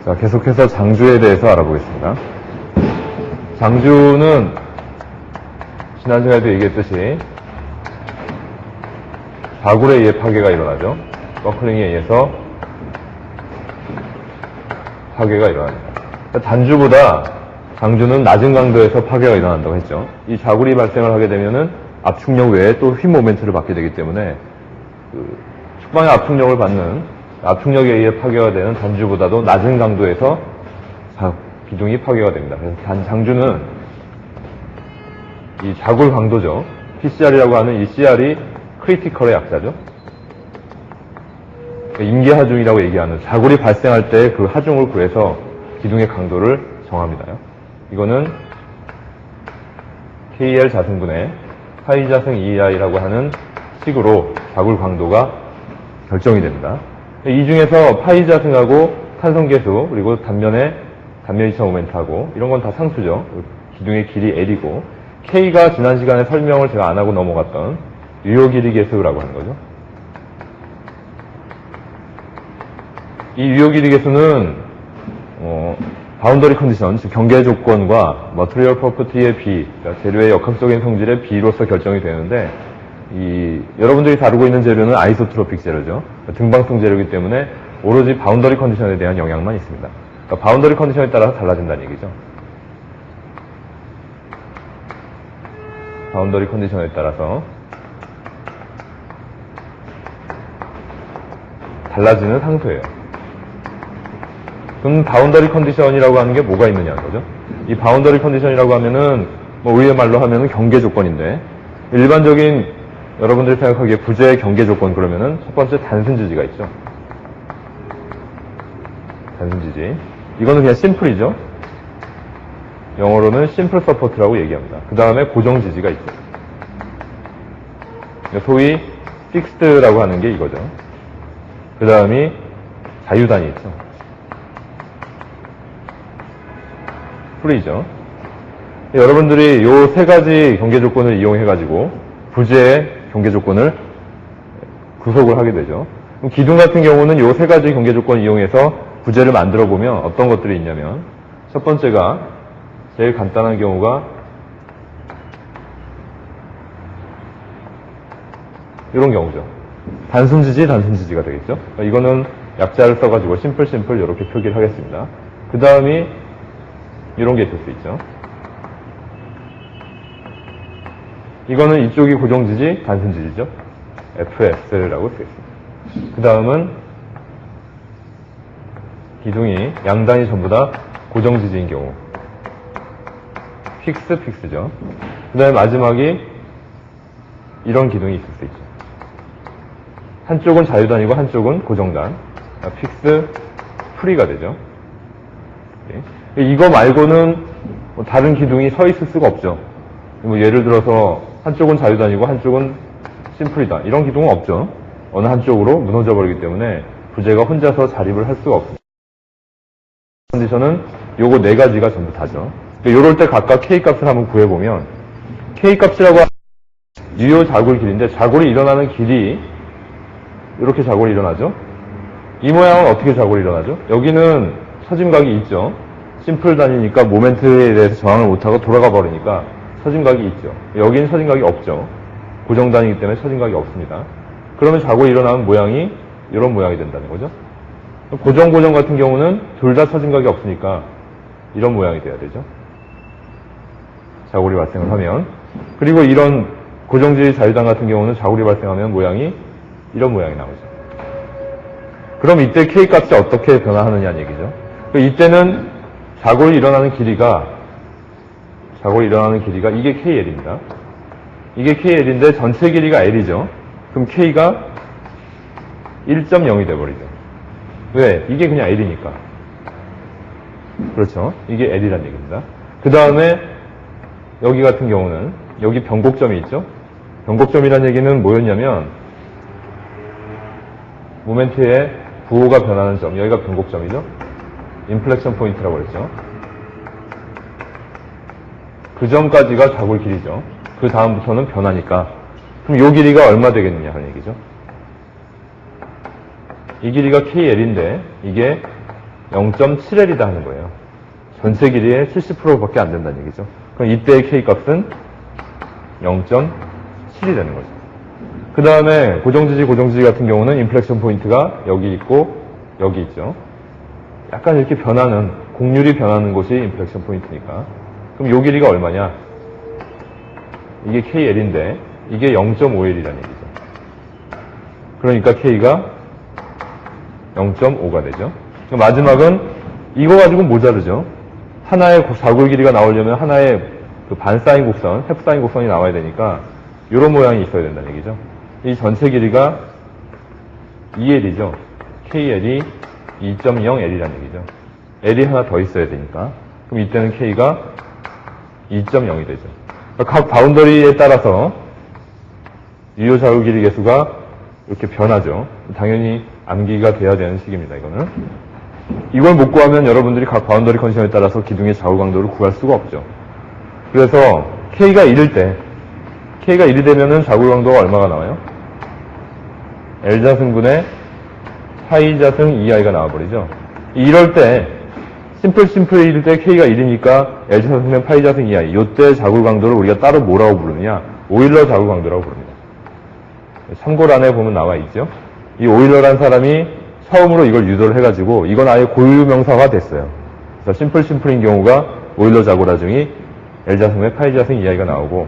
자, 계속해서 장주에 대해서 알아보겠습니다. 장주는 지난 시간에도 얘기했듯이 자굴에 의해 파괴가 일어나죠. 버클링에 의해서 파괴가 일어납니다. 단주보다 장주는 낮은 강도에서 파괴가 일어난다고 했죠. 이 자굴이 발생을 하게 되면은 압축력 외에 또 휘 모멘트를 받게 되기 때문에 축방의 압축력을 받는 압축력에 의해 파괴가 되는 단주보다도 낮은 강도에서 기둥이 파괴가 됩니다. 그래서 장주는 이 자굴 강도죠. PCR이라고 하는 이 CR이 크리티컬의 약자죠. 임계 하중이라고 얘기하는 자굴이 발생할 때 그 하중을 구해서 기둥의 강도를 정합니다. 이거는 KL 자승분의 파이 자승 EI라고 하는 식으로 자굴 강도가 결정이 됩니다. 이 중에서 파이 자승하고 탄성계수 그리고 단면 이차 모멘트하고 이런 건 다 상수죠. 기둥의 길이 L이고 K가 지난 시간에 설명을 제가 안 하고 넘어갔던 유효 길이 계수라고 하는 거죠. 이 유효 길이 계수는 바운더리 컨디션, 즉 경계 조건과 머티리얼 프로퍼티의 B, 그러니까 재료의 역학적인 성질의 B로서 결정이 되는데 여러분들이 다루고 있는 재료는 아이소트로픽 재료죠. 등방성 재료이기 때문에 오로지 바운더리 컨디션에 대한 영향만 있습니다. 그러니까 바운더리 컨디션에 따라서 달라진다는 얘기죠. 바운더리 컨디션에 따라서 달라지는 상수예요. 그럼 바운더리 컨디션이라고 하는 게 뭐가 있느냐는 거죠. 이 바운더리 컨디션이라고 하면은 우리의 말로 하면은 경계 조건인데 일반적인 여러분들이 생각하기에 부재의 경계 조건 그러면은 첫 번째 단순 지지가 있죠. 단순 지지. 이거는 그냥 심플이죠. 영어로는 심플 서포트라고 얘기합니다. 그 다음에 고정 지지가 있죠. 소위 픽스드라고 하는 게 이거죠. 그 다음이 자유단이 있죠. 프리죠. 여러분들이 이 세 가지 경계 조건을 이용해가지고 부재의 경계 조건을 구속을 하게 되죠. 그럼 기둥 같은 경우는 이 세 가지 경계 조건을 이용해서 부재를 만들어 보면 어떤 것들이 있냐면 첫 번째가 제일 간단한 경우가 이런 경우죠. 단순 지지가 되겠죠. 그러니까 이거는 약자를 써가지고 심플 이렇게 표기를 하겠습니다. 그 다음이 이런 게 있을 수 있죠. 이거는 이쪽이 고정지지, 단순지지죠. FS라고 쓰겠습니다. 그 다음은 기둥이 양단이 전부 다 고정지지인 경우 픽스죠. 그 다음에 마지막이 이런 기둥이 있을 수 있죠. 한쪽은 자유단이고 한쪽은 고정단. 픽스, 프리가 되죠. 이거 말고는 다른 기둥이 서 있을 수가 없죠. 예를 들어서 한쪽은 자유단이고 한쪽은 심플이다. 이런 기둥은 없죠. 어느 한쪽으로 무너져 버리기 때문에 부재가 혼자서 자립을 할 수가 없습니다. 컨디션은 요거 네 가지가 전부 다죠. 요럴 때 각각 K값을 한번 구해보면 K값이라고 하면 유효 자굴 길인데 자굴이 일어나는 길이 이렇게 자굴이 일어나죠. 이 모양은 어떻게 자굴이 일어나죠? 여기는 처짐각이 있죠. 심플 단위니까 모멘트에 대해서 저항을 못하고 돌아가 버리니까 처짐각이 있죠. 여기는 처짐각이 없죠. 고정 단위이기 때문에 처짐각이 없습니다. 그러면 자굴이 일어나는 모양이 이런 모양이 된다는 거죠. 고정 같은 경우는 둘 다 처짐각이 없으니까 이런 모양이 돼야 되죠. 자굴이 발생을 하면. 그리고 이런 고정지지 자유단 같은 경우는 자굴이 발생하면 모양이 이런 모양이 나오죠. 그럼 이때 K값이 어떻게 변화하느냐는 얘기죠. 이때는 자골이 일어나는 길이가 이게 KL입니다. 이게 KL인데 전체 길이가 L이죠. 그럼 K가 1.0이 돼버리죠. 왜? 이게 그냥 L이니까. 그렇죠. 이게 L이란 얘기입니다. 그 다음에 여기 같은 경우는 여기 변곡점이 있죠. 변곡점이란 얘기는 뭐였냐면 모멘트의 부호가 변하는 점, 여기가 변곡점이죠. 인플렉션 포인트라고 그랬죠. 그 전까지가 자골 길이죠. 그 다음부터는 변하니까. 그럼 요 길이가 얼마 되겠느냐 하는 얘기죠. 이 길이가 KL인데 이게 0.7L이다 하는 거예요. 전체 길이의 70%밖에 안 된다는 얘기죠. 그럼 이때의 K 값은 0.7이 되는 거죠. 그 다음에 고정지지 같은 경우는 인플렉션 포인트가 여기 있고 여기 있죠. 약간 이렇게 변하는, 곡률이 변하는 곳이 인플렉션 포인트니까. 그럼 요 길이가 얼마냐? 이게 KL인데 이게 0.5L이라는 얘기죠. 그러니까 K가 0.5가 되죠. 마지막은 이거 가지고 모자르죠. 하나의 자골 길이가 나오려면 하나의 그 반사인 곡선, 햅사인 곡선이 나와야 되니까 이런 모양이 있어야 된다는 얘기죠. 이 전체 길이가 2L이죠. KL이 2.0L이라는 얘기죠. L이 하나 더 있어야 되니까. 그럼 이때는 K가 2.0이 되죠. 각 바운더리에 따라서 유효 자골 길이 계수가 이렇게 변하죠. 당연히 암기가 돼야 되는 식입니다. 이거는. 이걸 못 구하면 여러분들이 각 바운더리 컨디션에 따라서 기둥의 자골 강도를 구할 수가 없죠. 그래서 K가 1일 때, K가 1이 되면은 자골 강도가 얼마가 나와요? L자승분의 파이자승 2i가 나와버리죠. 이럴 때, 심플일 때 K가 1이니까 L자승분의 파이자승 2i. 이때 자골 강도를 우리가 따로 뭐라고 부르느냐? 오일러 자골 강도라고 부릅니다. 참고란에 보면 나와 있죠. 이 오일러란 사람이 처음으로 이걸 유도를 해가지고 이건 아예 고유명사가 됐어요. 그래서 심플인 경우가 오일러 자골하중이 L자승분의 파이자승 2i가 나오고,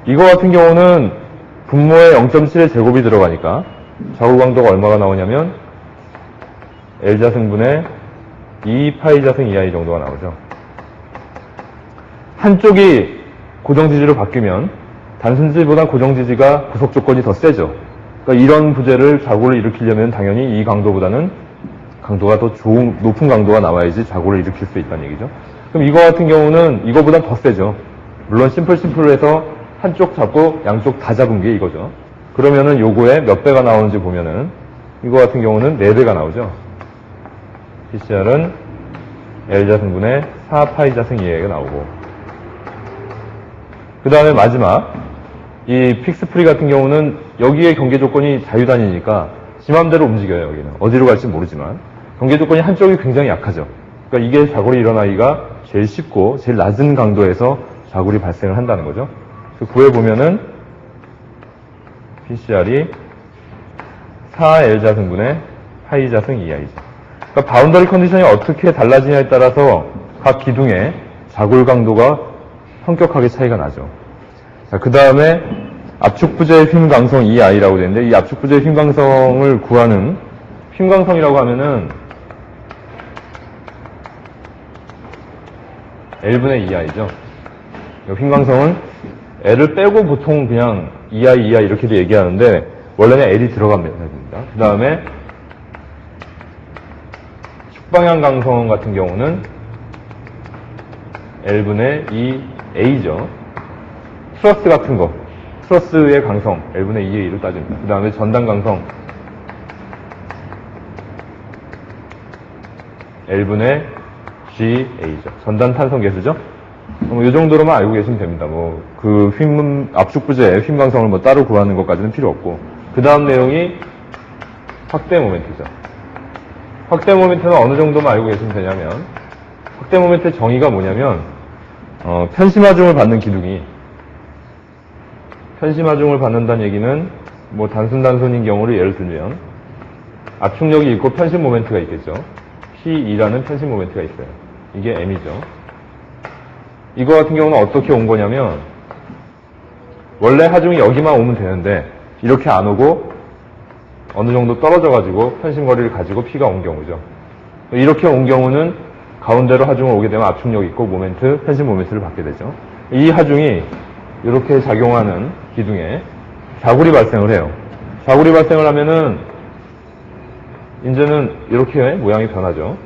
이거 같은 경우는 분모에 0.7의 제곱이 들어가니까 자골 강도가 얼마가 나오냐면 L자승분의 2파이자승 2i 정도가 나오죠. 한쪽이 고정지지로 바뀌면 단순지지보다 고정지지가 구속 조건이 더 세죠. 그러니까 이런 부재를 자골을 일으키려면 당연히 이 강도보다는 강도가 더 높은 강도가 나와야지 자골을 일으킬 수 있다는 얘기죠. 그럼 이거 같은 경우는 이거보다 더 세죠. 물론 심플로 해서 한쪽 잡고 양쪽 다 잡은 게 이거죠. 그러면은 요거에 몇 배가 나오는지 보면은 이거 같은 경우는 4배가 나오죠. PCR은 L자승분의 4파이자승 2i가 나오고, 그 다음에 마지막 이 픽스프리 같은 경우는 여기에 경계 조건이 자유단위니까 지 맘대로 움직여요. 여기는 어디로 갈지 모르지만 경계 조건이 한쪽이 굉장히 약하죠. 그러니까 이게 자골이 일어나기가 제일 쉽고 제일 낮은 강도에서 자골이 발생을 한다는 거죠. 그래서 구해보면은 PCR이 4L자승분의 파이자승 2i죠. 그러니까 바운더리 컨디션이 어떻게 달라지냐에 따라서 각 기둥의 자골 강도가 성격하게 차이가 나죠. 자, 그 다음에 압축부재의 휨강성 2i라고 되는데, 이 압축부재의 휨강성을 구하는, 휨강성이라고 하면은 L분의 2i죠. 휨강성은 L을 빼고 보통 그냥 2i 이렇게도 얘기하는데 원래는 L이 들어갑니다. 그 다음에 축방향 강성 같은 경우는 L분의 2a죠. 트러스 같은 거, 트러스의 강성 L분의 2a로 따집니다. 그 다음에 전단 강성 L분의 GA죠. 전단 탄성 계수죠. 이 정도로만 알고 계시면 됩니다. 압축부재 휨강성을 따로 구하는 것까지는 필요 없고, 그 다음 내용이 확대 모멘트죠. 확대 모멘트는 어느 정도만 알고 계시면 되냐면, 확대 모멘트의 정의가 뭐냐면, 편심하중을 받는 기둥이, 편심하중을 받는다는 얘기는 단순인 경우를 예를 들면 압축력이 있고 편심 모멘트가 있겠죠. P2라는 편심 모멘트가 있어요. 이게 M이죠. 이거 같은 경우는 어떻게 온 거냐면, 원래 하중이 여기만 오면 되는데 이렇게 안 오고 어느 정도 떨어져가지고 편심거리를 가지고 P가 온 경우죠. 이렇게 온 경우는 가운데로 하중을 오게 되면 압축력 있고 편심 모멘트를 받게 되죠. 이 하중이 이렇게 작용하는 기둥에 자골이 발생을 해요. 자골이 발생을 하면은 이제는 이렇게 모양이 변하죠.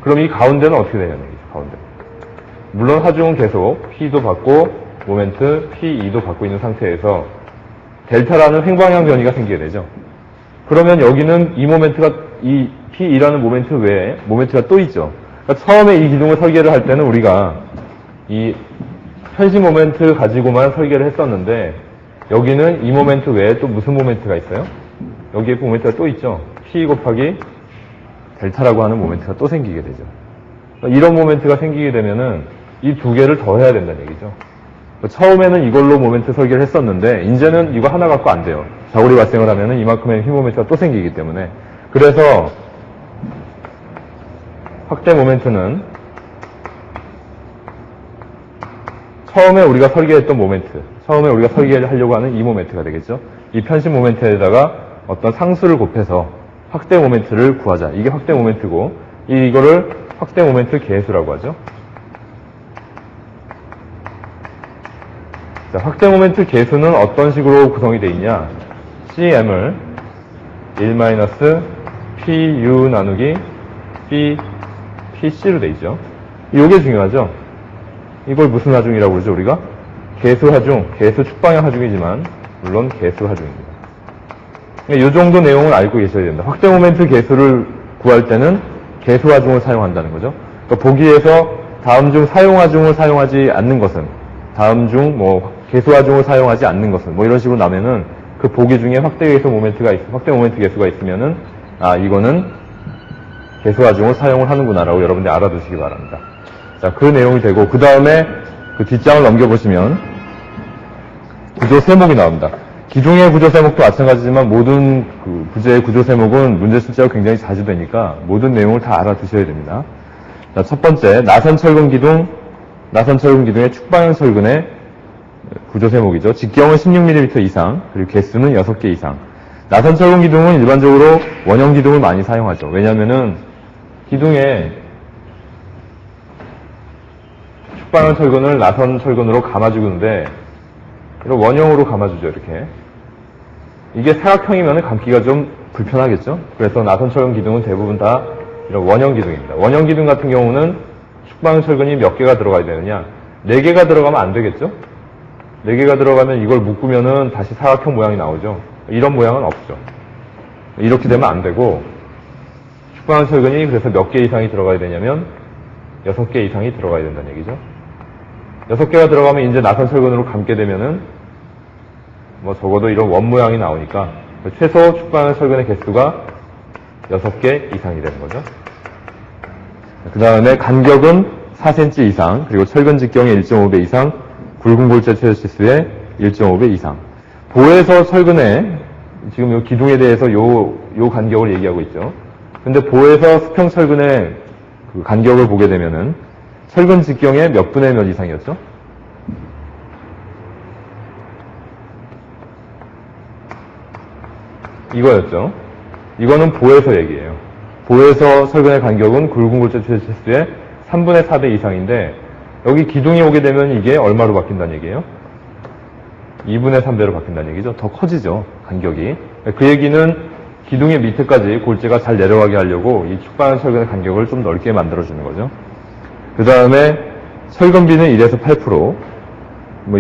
그럼 이 가운데는 어떻게 되냐는 얘기죠. 가운데. 물론 하중은 계속 P도 받고 모멘트 P2도 받고 있는 상태에서 델타라는 횡방향 변이가 생기게 되죠. 그러면 여기는 이 모멘트가, 이 P2라는 모멘트 외에 모멘트가 또 있죠. 그러니까 처음에 이 기둥을 설계를 할 때는 우리가 이 편심 모멘트 가지고만 설계를 했었는데 여기는 이 모멘트 외에 또 무슨 모멘트가 있어요? 여기에 모멘트가 또 있죠. P 곱하기 델타라고 하는 모멘트가 또 생기게 되죠. 이런 모멘트가 생기게 되면은 이 두 개를 더해야 된다는 얘기죠. 처음에는 이걸로 모멘트 설계를 했었는데 이제는 이거 하나 갖고 안 돼요. 자골이 발생을 하면은 이만큼의 힘 모멘트가 또 생기기 때문에. 그래서 확대 모멘트는 처음에 우리가 설계했던 모멘트, 처음에 우리가 설계하려고 하는 이 모멘트가 되겠죠. 이 편심 모멘트에다가 어떤 상수를 곱해서 확대 모멘트를 구하자. 이게 확대 모멘트고 이거를 확대 모멘트 계수라고 하죠. 자, 확대 모멘트 계수는 어떤 식으로 구성이 되어 있냐? CM을 1-PU 나누기 PC로 되어 있죠. 이게 중요하죠. 이걸 무슨 하중이라고 그러죠, 우리가? 계수 하중, 계수 축방향 하중이지만 물론 계수 하중입니다. 이 정도 내용을 알고 계셔야 됩니다. 확대 모멘트 계수를 구할 때는 계수 하중을 사용한다는 거죠. 그러니까 보기에서 다음 중 사용 하중을 사용하지 않는 것은, 다음 중 계수 하중을 사용하지 않는 것은 이런 식으로 나면은 그 보기 중에 확대 모멘트 계수가 있으면은 이거는 계수 하중을 사용을 하는구나라고 여러분들이 알아두시기 바랍니다. 자, 그 내용이 되고 그 다음에 그 뒷장을 넘겨보시면 구조 세목이 나옵니다. 기둥의 구조 세목도 마찬가지지만 모든 그 부재의 구조 세목은 문제 출제가 굉장히 자주 되니까 모든 내용을 다 알아두셔야 됩니다. 자, 첫 번째 나선 철근 기둥의 축방향 철근의 구조 세목이죠. 직경은 16mm 이상, 그리고 개수는 6개 이상. 나선 철근 기둥은 일반적으로 원형 기둥을 많이 사용하죠. 왜냐면은 기둥에 축방향 철근을 나선 철근으로 감아주는데 이런 원형으로 감아주죠, 이렇게. 이게 사각형이면 감기가 좀 불편하겠죠? 그래서 나선 철근 기둥은 대부분 다 이런 원형 기둥입니다. 원형 기둥 같은 경우는 축방향 철근이 몇 개가 들어가야 되느냐? 4개가 들어가면 안 되겠죠? 4개가 들어가면 이걸 묶으면은 다시 사각형 모양이 나오죠. 이런 모양은 없죠. 이렇게 되면 안 되고, 축방향 철근이 그래서 몇 개 이상이 들어가야 되냐면 6개 이상이 들어가야 된다는 얘기죠. 6개가 들어가면 이제 나선 철근으로 감게 되면은 적어도 이런 원 모양이 나오니까 최소 축방향 철근의 개수가 6개 이상이 되는 거죠. 그 다음에 간격은 4cm 이상, 그리고 철근 직경의 1.5배 이상, 굵은 골재 최저 치수의 1.5배 이상. 보에서 철근의 지금 이 기둥에 대해서 요 간격을 얘기하고 있죠. 근데 보에서 수평 철근의 그 간격을 보게 되면은 철근 직경의 몇 분의 몇 이상이었죠? 이거였죠. 이거는 보에서 얘기예요. 보에서 철근의 간격은 굵은 골재 최저 치수의 3분의 4배 이상인데 여기 기둥이 오게 되면 이게 얼마로 바뀐다는 얘기예요? 2분의 3배로 바뀐다는 얘기죠. 더 커지죠, 간격이. 그 얘기는 기둥의 밑에까지 골재가 잘 내려가게 하려고 이 축방향 철근의 간격을 좀 넓게 만들어주는 거죠. 그 다음에 철근비는 1에서 8%.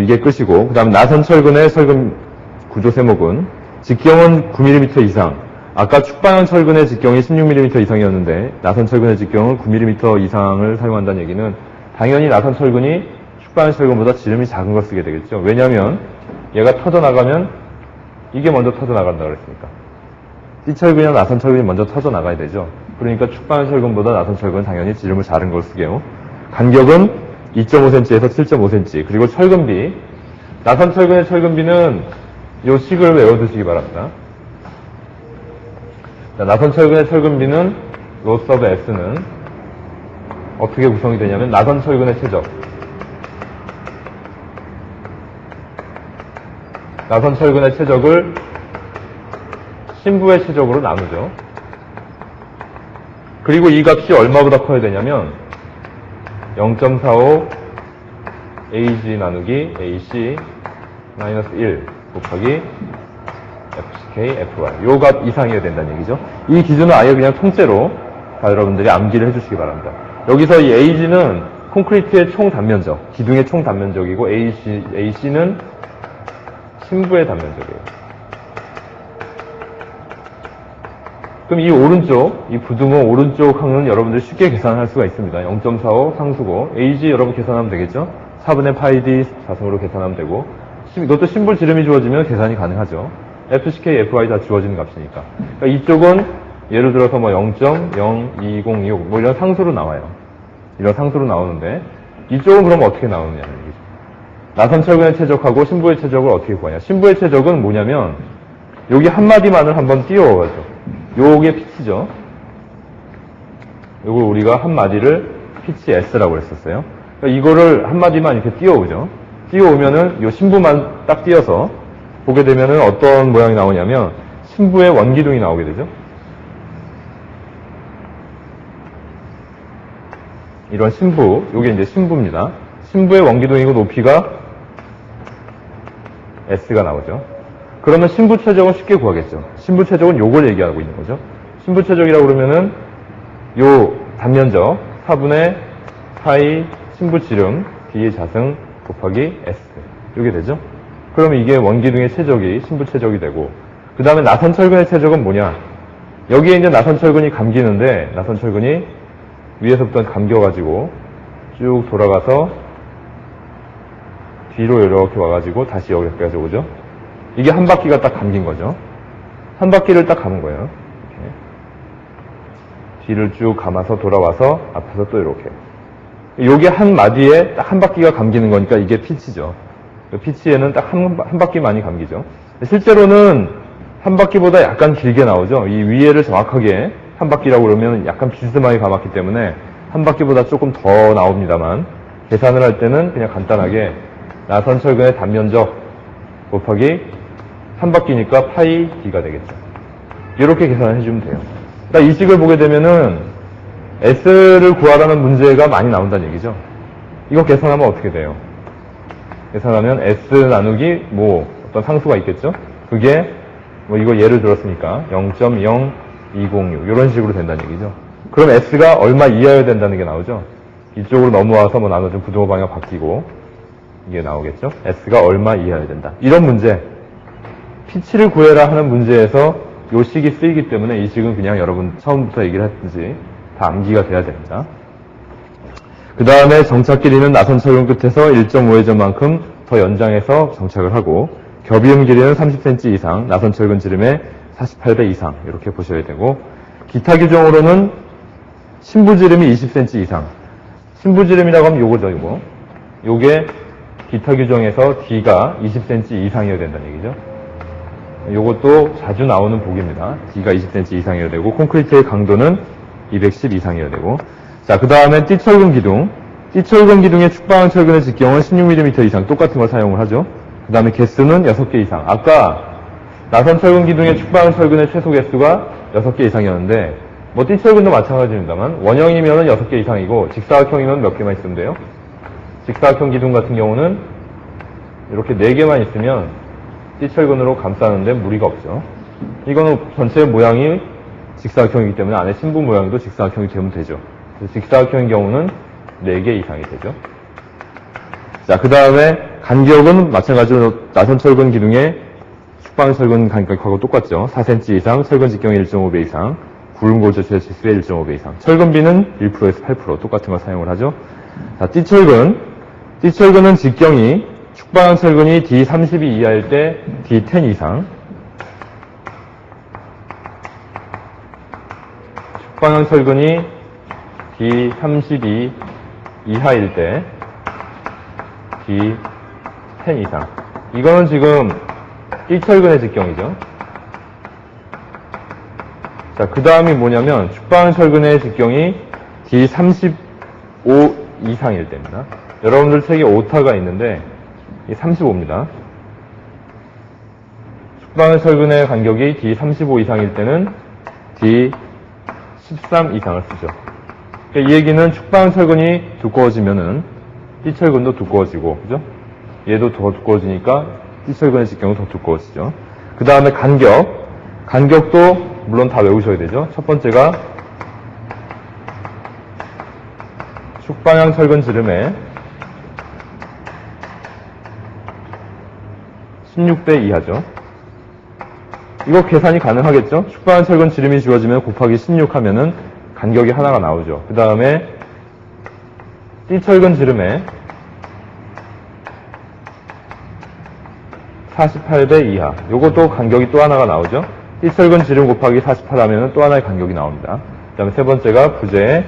이게 끝이고. 그 다음 나선 철근의 철근 구조 세목은 직경은 9mm 이상. 아까 축방향 철근의 직경이 16mm 이상이었는데 나선 철근의 직경은 9mm 이상을 사용한다는 얘기는 당연히 나선 철근이 축방향 철근보다 지름이 작은 걸 쓰게 되겠죠. 왜냐하면 얘가 터져나가면 이게 먼저 터져나간다 그랬으니까. 띠철근이나 나선 철근이 먼저 터져나가야 되죠. 그러니까 축방향 철근보다 나선 철근은 당연히 지름을 작은 걸 쓰게요. 간격은 2.5cm에서 7.5cm. 그리고 철근비. 나선 철근의 철근비는 요 식을 외워두시기 바랍니다. 자, 나선 철근의 철근비는 로스 오브 S는 어떻게 구성이 되냐면 나선 철근의 최적. 나선 철근의 최적을 신부의 최적으로 나누죠. 그리고 이 값이 얼마보다 커야 되냐면 0.45 AG 나누기 AC 마이너스 1 곱하기 FK, FY. 요 값 이상이어야 된다는 얘기죠. 이 기준은 아예 그냥 통째로 다 여러분들이 암기를 해주시기 바랍니다. 여기서 이 AG는 콘크리트의 총 단면적, 기둥의 총 단면적이고 AC는 신부의 단면적이에요. 그럼 이 오른쪽, 이 부등호 오른쪽 항은 여러분들 쉽게 계산할 수가 있습니다. 0.45 상수고, AG 여러분 계산하면 되겠죠? 4분의 파이 D 자승으로 계산하면 되고, 이것도 심볼 지름이 주어지면 계산이 가능하죠. FCK, FY 다 주어지는 값이니까. 그러니까 이쪽은 예를 들어서 뭐 0.02026 뭐 이런 상수로 나와요. 이런 상수로 나오는데, 이쪽은 그럼 어떻게 나오느냐는 얘기죠. 나선철근의 최적하고 신부의 최적을 어떻게 구하냐. 신부의 최적은 뭐냐면, 여기 한마디만을 한번 띄워가죠. 요게 피치죠. 요걸 우리가 한마디를 피치 S라고 했었어요. 그러니까 이거를 한마디만 이렇게 띄워오죠. 띄워오면은 요 신부만 딱 띄어서 보게 되면은 어떤 모양이 나오냐면 신부의 원기둥이 나오게 되죠. 이런 신부, 요게 이제 신부입니다. 신부의 원기둥이고 높이가 S가 나오죠. 그러면 신부 최적은 쉽게 구하겠죠. 신부 최적은 요걸 얘기하고 있는 거죠. 신부 최적이라고 그러면은 요 단면적 4분의 파이 신부 지름 D의 자승 곱하기 S 이게 되죠. 그러면 이게 원기둥의 최적이 신부 최적이 되고, 그 다음에 나선철근의 최적은 뭐냐? 여기에 이제 나선철근이 감기는데 나선철근이 위에서부터 감겨가지고 쭉 돌아가서 뒤로 이렇게 와가지고 다시 여기까지 오죠. 이게 한 바퀴가 딱 감긴 거죠. 한 바퀴를 딱 감은 거예요. 이렇게. 뒤를 쭉 감아서 돌아와서 앞에서 또 이렇게. 요게 한 마디에 딱 한 바퀴가 감기는 거니까 이게 피치죠. 피치에는 딱 한 바퀴만이 감기죠. 실제로는 한 바퀴보다 약간 길게 나오죠. 이 위에를 정확하게 한 바퀴라고 그러면 약간 비스듬하게 감았기 때문에 한 바퀴보다 조금 더 나옵니다만, 계산을 할 때는 그냥 간단하게 나선철근의 단면적 곱하기 한 바퀴니까 파이 D가 되겠죠. 이렇게 계산을 해주면 돼요. 그러니까 이 식을 보게 되면은 S를 구하라는 문제가 많이 나온다는 얘기죠. 이거 계산하면 어떻게 돼요? 계산하면 S 나누기 뭐 어떤 상수가 있겠죠? 그게 뭐 이거 예를 들었으니까 0.0206 이런 식으로 된다는 얘기죠. 그럼 S가 얼마 이하여야 된다는 게 나오죠. 이쪽으로 넘어와서 뭐 나눠준 부등호 방향 바뀌고 이게 나오겠죠. S가 얼마 이하여야 된다. 이런 문제, 피치를 구해라 하는 문제에서 요 식이 쓰이기 때문에 이 식은 그냥 여러분 처음부터 얘기를 했든지 다 암기가 돼야 됩니다. 그 다음에 정착 길이는 나선철근 끝에서 1.5회전만큼 더 연장해서 정착을 하고, 겹이음 길이는 30cm 이상, 나선철근 지름의 48배 이상 이렇게 보셔야 되고, 기타 규정으로는 신부 지름이 20cm 이상. 신부 지름이라고 하면 요거죠, 요거. 요게 기타 규정에서 D가 20cm 이상이어야 된다는 얘기죠. 요것도 자주 나오는 복입니다. D가 20cm 이상이어야 되고, 콘크리트의 강도는 210 이상이어야 되고. 자, 그 다음에 띠철근 기둥. 띠철근 기둥의 축방한 철근의 직경은 16mm 이상 똑같은 걸 사용을 하죠. 그 다음에 개수는 6개 이상. 아까 나선철근 기둥의 축방한 철근의 최소 개수가 6개 이상이었는데, 뭐 띠철근도 마찬가지입니다만 원형이면은 6개 이상이고 직사각형이면 몇 개만 있으면 돼요? 직사각형 기둥 같은 경우는 이렇게 4개만 있으면 띠철근으로 감싸는데 무리가 없죠. 이거는 전체 모양이 직사각형이기 때문에 안에 신부 모양도 직사각형이 되면 되죠. 그래서 직사각형인 경우는 4개 이상이 되죠. 자, 그 다음에 간격은 마찬가지로 나선철근 기둥의 축방철근 간격하고 똑같죠. 4cm 이상, 철근 직경의 1.5배 이상, 구름골조체 지수의 1.5배 이상. 철근비는 1%에서 8% 똑같은 걸 사용을 하죠. 자, 띠철근. 띠철근은 직경이 축방한 철근이 D32 이하일 때 D10 이상, 축방한 철근이 D32 이하일 때 D10 이상. 이거는 지금 띠철근의 직경이죠. 자, 그 다음이 뭐냐면 축방한 철근의 직경이 D35 이상일 때입니다. 여러분들 책에 오타가 있는데 이 35입니다. 축방한 철근의 간격이 D35 이상일 때는 D13 이상을 쓰죠. 그러니까 이 얘기는 축방한 철근이 두꺼워지면은 띠철근도 두꺼워지고, 그죠? 얘도 더 두꺼워지니까 띠철근의 직경은 더 두꺼워지죠. 그 다음에 간격. 간격도 물론 다 외우셔야 되죠. 첫 번째가 축방향 철근 지름의 16배 이하죠. 이거 계산이 가능하겠죠? 축방한 철근 지름이 주어지면 곱하기 16 하면은 간격이 하나가 나오죠. 그 다음에 띠철근 지름에 48배 이하. 요것도 간격이 또 하나가 나오죠. 띠철근 지름 곱하기 48 하면은 또 하나의 간격이 나옵니다. 그 다음에 세 번째가 부재의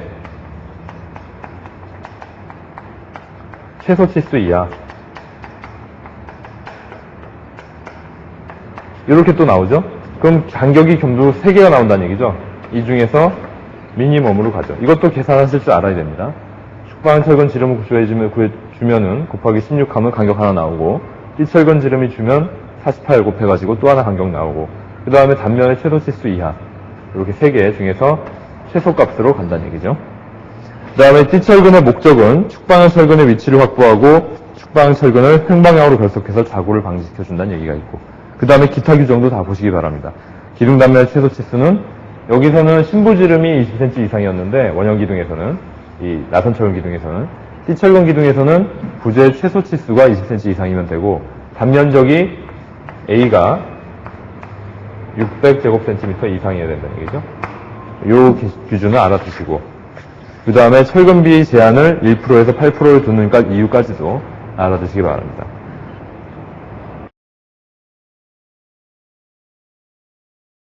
최소 치수 이하. 이렇게 또 나오죠. 그럼 간격이 경도 3개가 나온다는 얘기죠. 이 중에서 미니멈으로 가죠. 이것도 계산하실 줄 알아야 됩니다. 축방한 철근 지름을 구해주면은 곱하기 16 하면 간격 하나 나오고, 띠철근 지름이 주면 48 곱해가지고 또 하나 간격 나오고, 그 다음에 단면의 최소 치수 이하. 이렇게 3개 중에서 최소값으로 간다는 얘기죠. 그 다음에 띠철근의 목적은 축방한 철근의 위치를 확보하고 축방한 철근을 횡방향으로 결속해서 자고를 방지시켜준다는 얘기가 있고, 그 다음에 기타 규정도 다 보시기 바랍니다. 기둥 단면의 최소 치수는 여기서는 신부 지름이 20cm 이상이었는데 원형 기둥에서는, 이 나선철근 기둥에서는, 띠철근 기둥에서는 부재의 최소 치수가 20cm 이상이면 되고 단면적이 A가 600제곱cm 이상이어야 된다는 얘기죠. 요 기준을 알아두시고, 그 다음에 철근비 제한을 1%에서 8%를 두는 이유까지도 알아두시기 바랍니다.